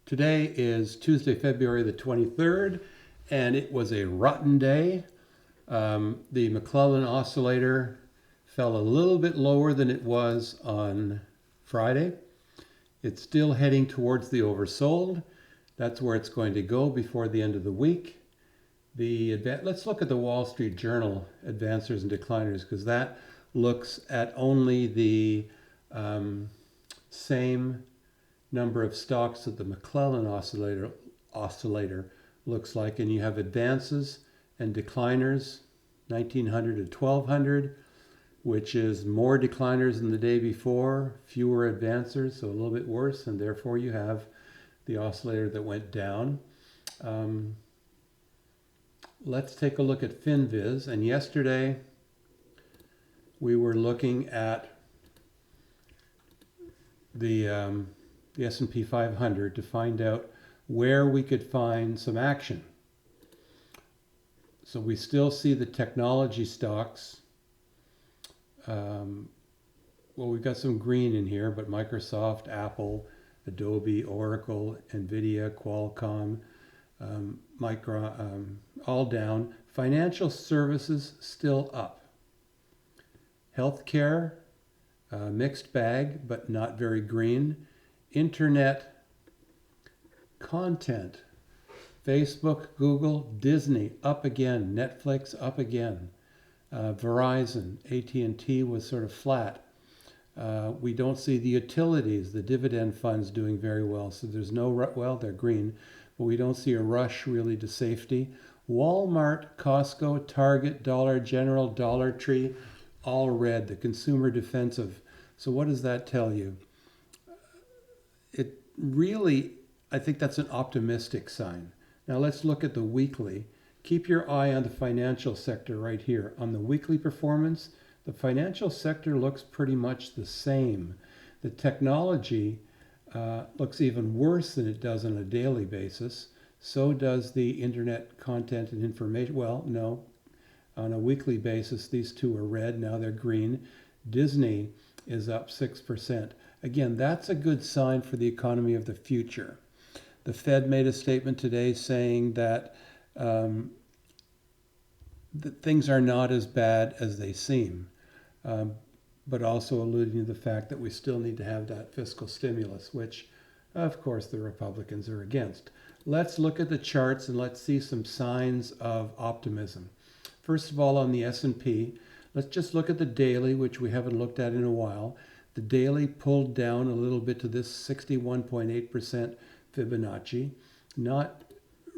Today is Tuesday, February the 23rd, and it was a rotten day. The McClellan oscillator fell a little bit lower than it was on Friday. It's still heading towards the oversold. That's where it's going to go before the end of the week. Let's look at the Wall Street Journal advancers and decliners, because that looks at only the same number of stocks that the McClellan oscillator looks like, and you have advances and decliners, 1900 to 1200, which is more decliners than the day before, fewer advancers, so a little bit worse, and therefore you have the oscillator that went down. Let's take a look at Finviz, and yesterday we were looking at the S&P 500 to find out where we could find some action. So we still see the technology stocks. Well, we've got some green in here, but Microsoft, Apple, Adobe, Oracle, NVIDIA, Qualcomm, all down. Financial services still up. Healthcare, mixed bag, but not very green. Internet content, Facebook, Google, Disney up again, Netflix up again, Verizon, AT&T was sort of flat. We don't see the utilities, the dividend funds doing very well, so there's no, well, they're green, but we don't see a rush really to safety. Walmart, Costco, Target, Dollar General, Dollar Tree, all red, the consumer defensive. So what does that tell you? It really, I think that's an optimistic sign. Now let's look at the weekly. Keep your eye on the financial sector right here. On the weekly performance, the financial sector looks pretty much the same. The technology looks even worse than it does on a daily basis. So does the internet content and information. Well, no, on a weekly basis, these two are red, now they're green. Disney is up 6%. Again, that's a good sign for the economy of the future. The Fed made a statement today saying that things are not as bad as they seem, but also alluding to the fact that we still need to have that fiscal stimulus, which, of course, the Republicans are against. Let's look at the charts and let's see some signs of optimism. First of all, on the S&P, let's just look at the daily, which we haven't looked at in a while. The daily pulled down a little bit to this 61.8% Fibonacci. Not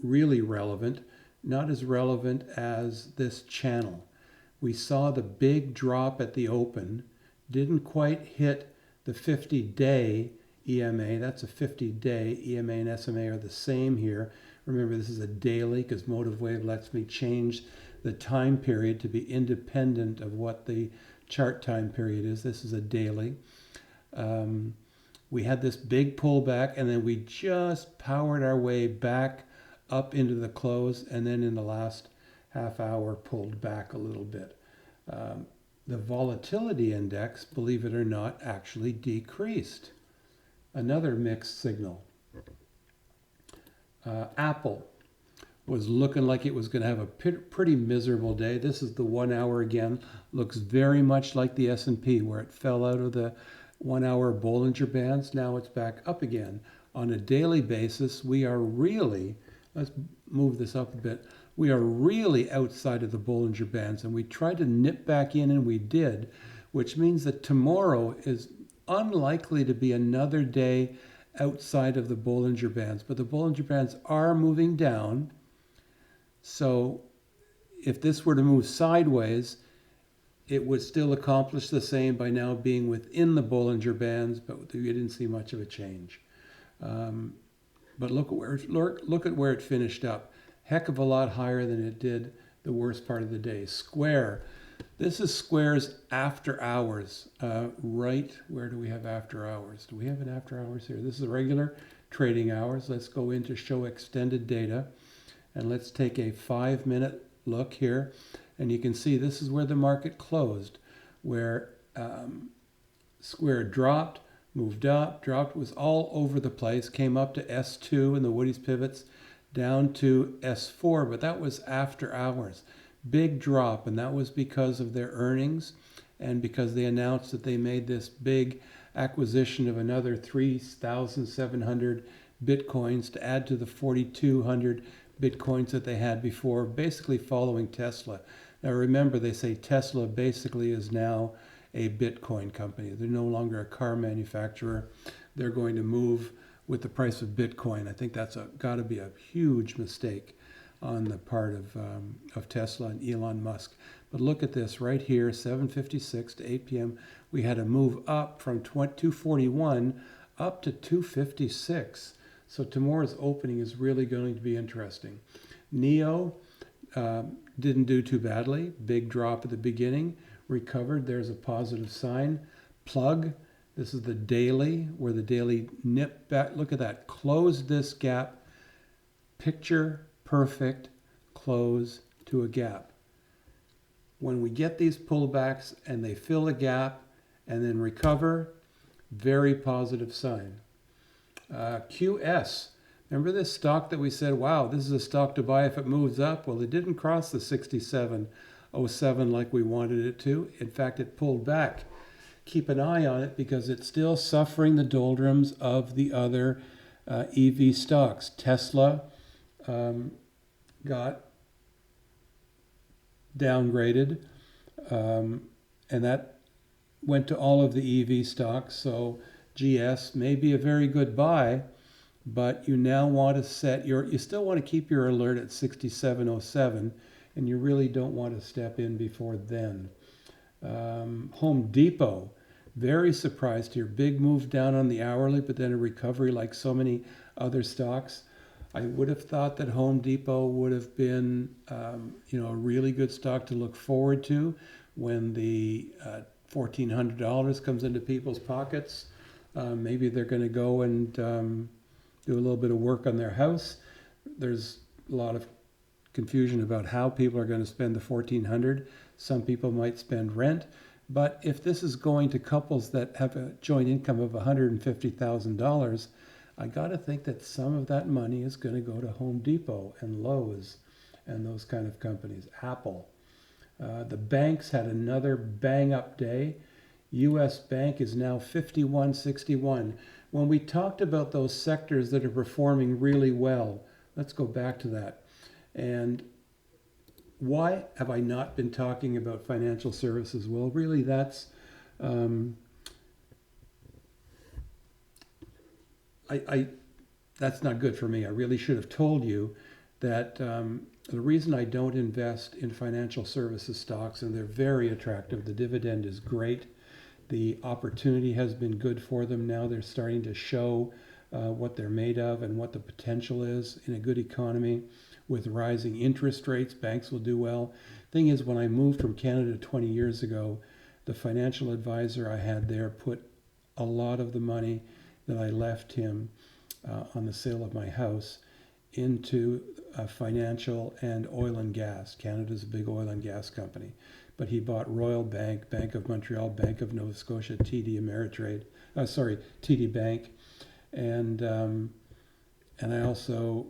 really relevant, not as relevant as this channel. We saw the big drop at the open, didn't quite hit the 50-day EMA. That's a 50-day EMA and SMA are the same here. Remember, this is a daily because Motive Wave lets me change the time period to be independent of what the chart time period is. This is a daily. We had this big pullback, and then we just powered our way back up into the close, and then in the last half hour pulled back a little bit. The volatility index, believe it or not, actually decreased. Another mixed signal. Apple was looking like it was going to have a pretty miserable day. This is the 1 hour again. Looks very much like the S&P, where it fell out of the 1 hour Bollinger Bands. Now it's back up again. On a daily basis, we are really, let's move this up a bit, we are really outside of the Bollinger Bands, and we tried to nip back in, and we did, which means that tomorrow is unlikely to be another day outside of the Bollinger Bands. But the Bollinger Bands are moving down. So if this were to move sideways, it would still accomplish the same by now being within the Bollinger Bands, but we didn't see much of a change. But look at where it finished up. Heck of a lot higher than it did the worst part of the day. Square. This is Square's after hours. Right, where do we have after hours? Do we have an after hours here? This is regular trading hours. Let's go in to show extended data. And let's take a 5-minute look here. And you can see this is where the market closed, where Square dropped, moved up, dropped, was all over the place, came up to S2 in the Woody's pivots, down to S4, but that was after hours. Big drop, and that was because of their earnings and because they announced that they made this big acquisition of another 3,700 Bitcoins to add to the 4,200 Bitcoins that they had before, basically following Tesla. Now remember, they say Tesla basically is now a Bitcoin company. They're no longer a car manufacturer. They're going to move with the price of Bitcoin. I think that's got to be a huge mistake on the part of Tesla and Elon Musk. But look at this right here, 7:56 to 8 p.m. We had a move up from 241 up to 256. So tomorrow's opening is really going to be interesting. NIO didn't do too badly. Big drop at the beginning, recovered. There's a positive sign. Plug, this is the daily, where the daily nip back. Look at that. Close this gap. Picture perfect close to a gap. When we get these pullbacks and they fill a gap and then recover, very positive sign. QS. Remember this stock that we said, wow, this is a stock to buy if it moves up? Well, it didn't cross the 67.07 like we wanted it to. In fact, it pulled back. Keep an eye on it because it's still suffering the doldrums of the other EV stocks. Tesla got downgraded, and that went to all of the EV stocks. So GS may be a very good buy, but you now want to set you still want to keep your alert at 67.07, and you really don't want to step in before then. Home Depot, very surprised here. Big move down on the hourly, but then a recovery like so many other stocks. I would have thought that Home Depot would have been, a really good stock to look forward to when the $1,400 comes into people's pockets. Maybe they're going to go and do a little bit of work on their house. There's a lot of confusion about how people are going to spend the $1,400. Some people might spend rent. But if this is going to couples that have a joint income of $150,000, I got to think that some of that money is going to go to Home Depot and Lowe's and those kind of companies. Apple. The banks had another bang-up day. U.S. Bank is now 51.61. When we talked about those sectors that are performing really well, let's go back to that. And why have I not been talking about financial services? Well, really, that's that's not good for me. I really should have told you that the reason I don't invest in financial services stocks, and they're very attractive, the dividend is great. The opportunity has been good for them now. They're starting to show what they're made of and what the potential is in a good economy. With rising interest rates, banks will do well. Thing is, when I moved from Canada 20 years ago, the financial advisor I had there put a lot of the money that I left him on the sale of my house into financial and oil and gas. Canada's a big oil and gas company. But he bought Royal Bank, Bank of Montreal, Bank of Nova Scotia, TD TD Bank. And I also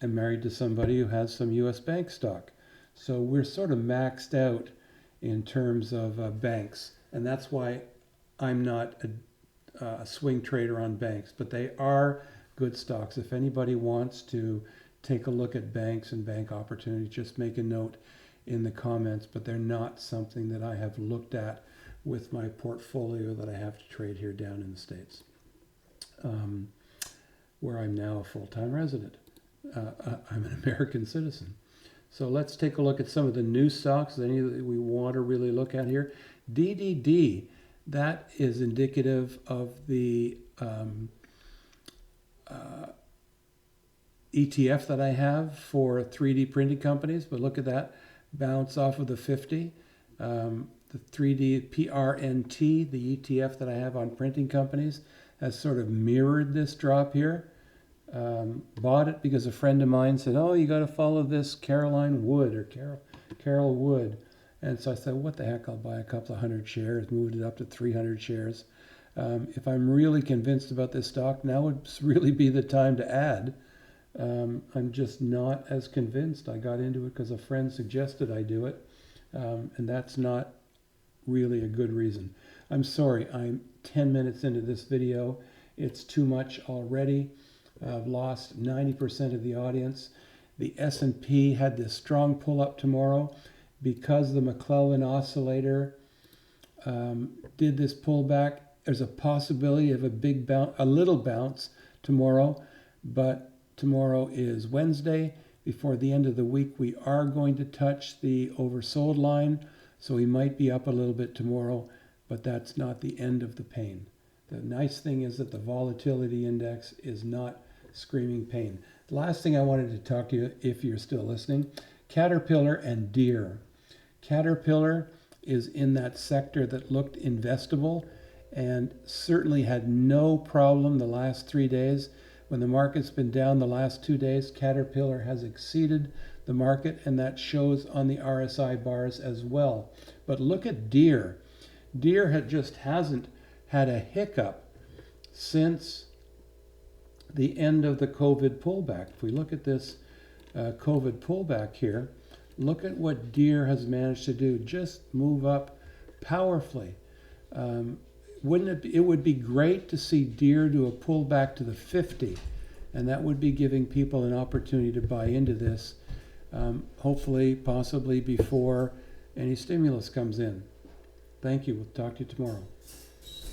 am married to somebody who has some U.S. bank stock. So we're sort of maxed out in terms of banks. And that's why I'm not a swing trader on banks. But they are good stocks. If anybody wants to take a look at banks and bank opportunities, just make a note in the comments. But they're not something that I have looked at with my portfolio that I have to trade here down in the States, where I'm now a full-time resident. I'm an American citizen. So let's take a look at some of the new stocks, any that we want to really look at here. DDD, that is indicative of the ETF that I have for 3D printing companies, but look at that bounce off of the 50. The 3D PRNT, the ETF that I have on printing companies, has sort of mirrored this drop here. Bought it because a friend of mine said, oh, you got to follow this Caroline Wood or Carol Wood. And so I said, what the heck, I'll buy a couple of hundred shares, moved it up to 300 shares. If I'm really convinced about this stock, now would really be the time to add. I'm just not as convinced. I got into it because a friend suggested I do it, and that's not really a good reason. I'm sorry, I'm 10 minutes into this video. It's too much already. I've lost 90% of the audience. The S&P had this strong pull up tomorrow because the McClellan oscillator did this pullback. There's a possibility of a little bounce tomorrow, but tomorrow is Wednesday. Before the end of the week, we are going to touch the oversold line, so we might be up a little bit tomorrow, but that's not the end of the pain. The nice thing is that the volatility index is not screaming pain. The last thing I wanted to talk to you, if you're still listening, Caterpillar and Deere. Caterpillar is in that sector that looked investable and certainly had no problem the last 3 days. When the market's been down the last 2 days, Caterpillar has exceeded the market, and that shows on the RSI bars as well. But look at Deere. Deere hasn't had a hiccup since the end of the COVID pullback. If we look at this COVID pullback here, look at what Deere has managed to do. Just move up powerfully. It would be great to see Deere do a pullback to the 50, and that would be giving people an opportunity to buy into this, hopefully, possibly before any stimulus comes in. Thank you. We'll talk to you tomorrow.